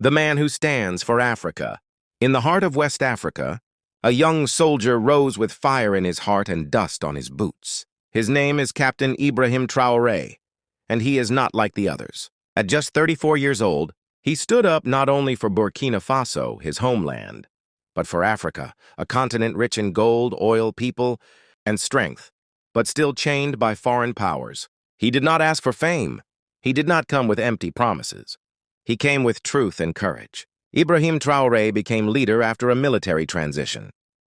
the man who stands for Africa. In the heart of West Africa, a young soldier rose with fire in his heart and dust on his boots. His name is Captain Ibrahim Traoré, and he is not like the others. At just 34 years old, he stood up not only for Burkina Faso, his homeland, but for Africa, a continent rich in gold, oil, people, and strength, but still chained by foreign powers. He did not ask for fame. He did not come with empty promises. He came with truth and courage. Ibrahim Traoré became leader after a military transition.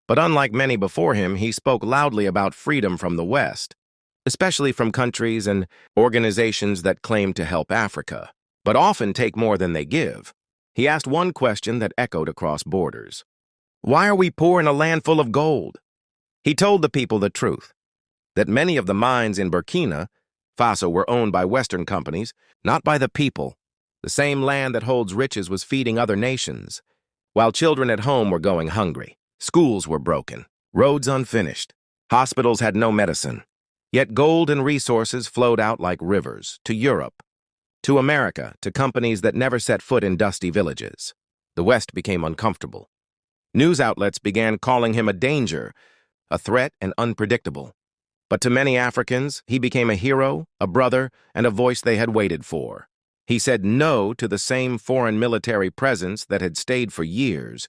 But unlike many before him, he spoke loudly about freedom from the West, especially from countries and organizations that claim to help Africa, but often take more than they give. He asked one question that echoed across borders. Why are we poor in a land full of gold? He told the people the truth, that many of the mines in Burkina Faso were owned by Western companies, not by the people. The same land that holds riches was feeding other nations, while children at home were going hungry. Schools were broken, roads unfinished, hospitals had no medicine. Yet gold and resources flowed out like rivers to Europe, to America, to companies that never set foot in dusty villages. The West became uncomfortable. News outlets began calling him a danger, a threat, and unpredictable. But to many Africans, he became a hero, a brother, and a voice they had waited for. He said no to the same foreign military presence that had stayed for years,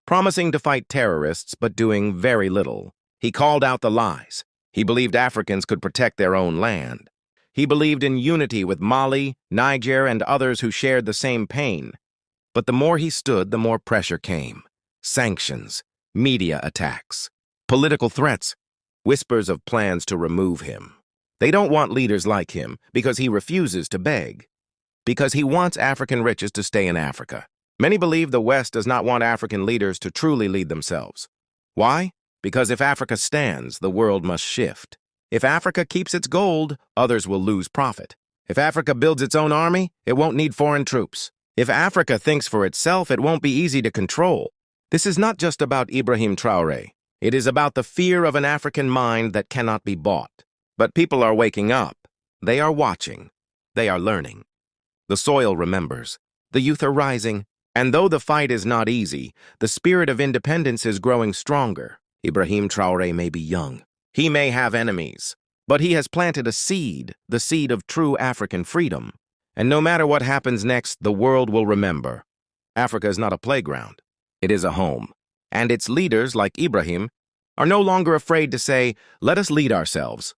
promising to fight terrorists but doing very little. He called out the lies. He believed Africans could protect their own land. He believed in unity with Mali, Niger, and others who shared the same pain. But the more he stood, the more pressure came. Sanctions, media attacks, political threats, whispers of plans to remove him. They don't want leaders like him because he refuses to beg, because he wants African riches to stay in Africa. Many believe the West does not want African leaders to truly lead themselves. Why? Because if Africa stands, the world must shift. If Africa keeps its gold, others will lose profit. If Africa builds its own army, it won't need foreign troops. If Africa thinks for itself, it won't be easy to control. This is not just about Ibrahim Traoré. It is about the fear of an African mind that cannot be bought. But people are waking up. They are watching. They are learning. The soil remembers. The youth are rising. And though the fight is not easy, the spirit of independence is growing stronger. Ibrahim Traoré may be young. He may have enemies. But he has planted a seed, the seed of true African freedom. And no matter what happens next, the world will remember. Africa is not a playground. It is a home. And its leaders, like Ibrahim, are no longer afraid to say, "Let us lead ourselves."